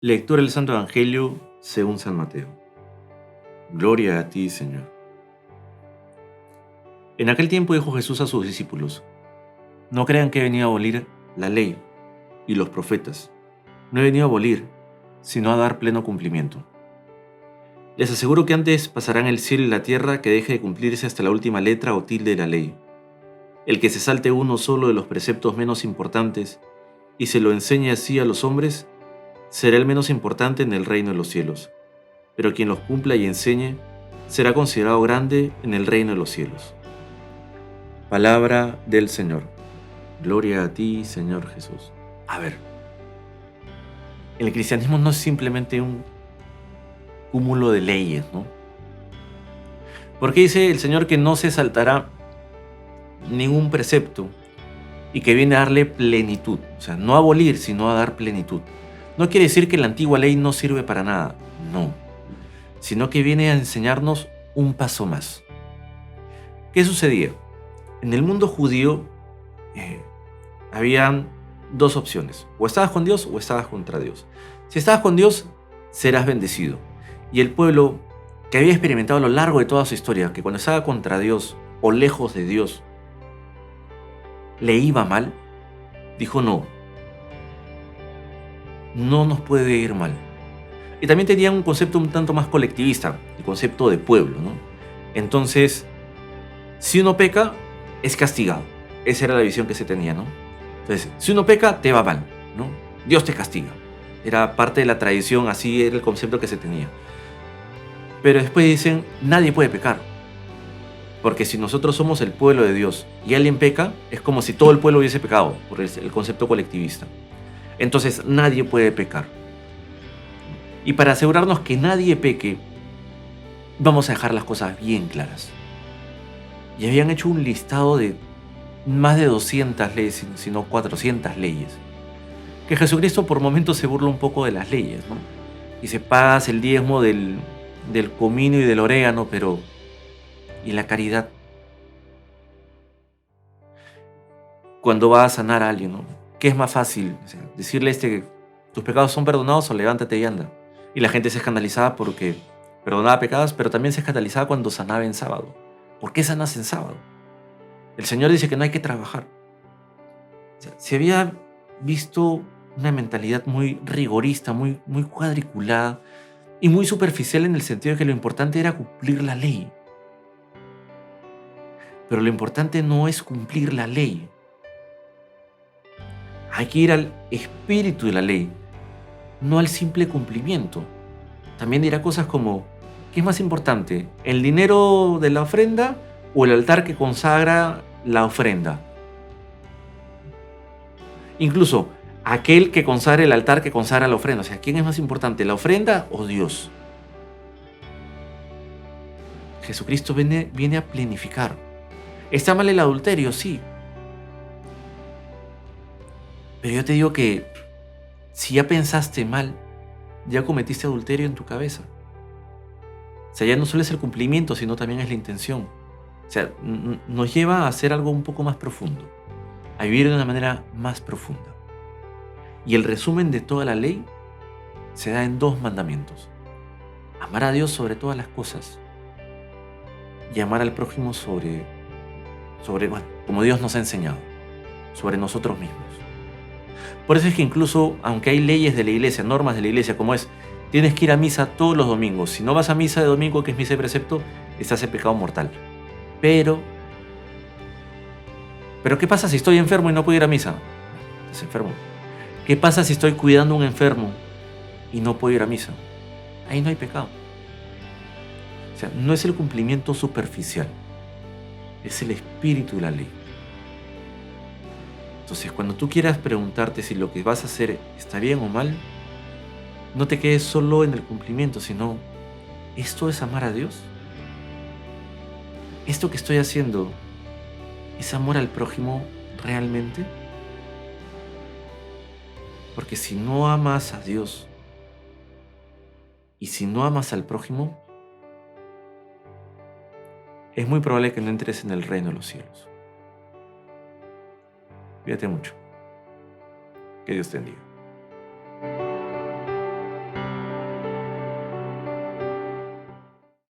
Lectura del Santo Evangelio según San Mateo. Gloria a ti, Señor. En aquel tiempo dijo Jesús a sus discípulos: No crean que he venido a abolir la ley y los profetas. No he venido a abolir, sino a dar pleno cumplimiento. Les aseguro que antes pasarán el cielo y la tierra que deje de cumplirse hasta la última letra o tilde de la ley. El que se salte uno solo de los preceptos menos importantes y se lo enseñe así a los hombres, será el menos importante en el reino de los cielos. Pero quien los cumpla y enseñe será considerado grande en el reino de los cielos. Palabra del Señor. Gloria a ti, Señor Jesús. A ver, el cristianismo no es simplemente un cúmulo de leyes, ¿no? Porque dice el Señor que no se saltará ningún precepto y que viene a darle plenitud. O sea, no a abolir, sino a dar plenitud. No quiere decir que la antigua ley no sirve para nada, no. Sino que viene a enseñarnos un paso más. ¿Qué sucedía? En el mundo judío habían dos opciones: o estabas con Dios o estabas contra Dios. Si estabas con Dios, serás bendecido. Y el pueblo que había experimentado a lo largo de toda su historia que cuando estaba contra Dios o lejos de Dios le iba mal, dijo no nos puede ir mal. Y también tenía un concepto un tanto más colectivista, el concepto de pueblo, ¿no? Entonces, si uno peca, es castigado. Esa era la visión que se tenía, ¿no? Entonces, si uno peca, te va mal, ¿no? Dios te castiga. Era parte de la tradición, así era el concepto que se tenía. Pero después dicen, nadie puede pecar. Porque si nosotros somos el pueblo de Dios y alguien peca, es como si todo el pueblo hubiese pecado, por el concepto colectivista. Entonces, nadie puede pecar. Y para asegurarnos que nadie peque, vamos a dejar las cosas bien claras. Y habían hecho un listado de más de 200 leyes, sino 400 leyes. Que Jesucristo por momentos se burla un poco de las leyes, ¿no? Dice, pagas el diezmo del comino y del orégano, pero ¿y la caridad? Cuando va a sanar a alguien, ¿no? ¿Qué es más fácil? O sea, decirle tus pecados son perdonados o levántate y anda. Y la gente se escandalizaba porque perdonaba pecados, pero también se escandalizaba cuando sanaba en sábado. ¿Por qué sanas en sábado? El Señor dice que no hay que trabajar. O sea, se había visto una mentalidad muy rigorista, muy cuadriculada y muy superficial en el sentido de que lo importante era cumplir la ley. Pero lo importante no es cumplir la ley. Hay que ir al espíritu de la ley, no al simple cumplimiento. También dirá cosas como, ¿qué es más importante? ¿El dinero de la ofrenda o el altar que consagra la ofrenda? Incluso aquel que consagra el altar que consagra la ofrenda. O sea, ¿quién es más importante, la ofrenda o Dios? Jesucristo viene a planificar. ¿Está mal el adulterio? Sí. Pero yo te digo que si ya pensaste mal, ya cometiste adulterio en tu cabeza. O sea, ya no solo es el cumplimiento, sino también es la intención. O sea, nos lleva a hacer algo un poco más profundo, a vivir de una manera más profunda. Y el resumen de toda la ley se da en 2 mandamientos: amar a Dios sobre todas las cosas y amar al prójimo como Dios nos ha enseñado, sobre nosotros mismos. Por eso es que incluso, aunque hay leyes de la iglesia, normas de la iglesia, como es, tienes que ir a misa todos los domingos. Si no vas a misa de domingo, que es misa de precepto, estás en pecado mortal. Pero ¿qué pasa si estoy enfermo y no puedo ir a misa? Estás enfermo. ¿Qué pasa si estoy cuidando a un enfermo y no puedo ir a misa? Ahí no hay pecado. O sea, no es el cumplimiento superficial, es el espíritu de la ley. Entonces, cuando tú quieras preguntarte si lo que vas a hacer está bien o mal, no te quedes solo en el cumplimiento, sino, ¿esto es amar a Dios? ¿Esto que estoy haciendo es amor al prójimo realmente? Porque si no amas a Dios y si no amas al prójimo, es muy probable que no entres en el reino de los cielos. Cuídate mucho. Que Dios te bendiga.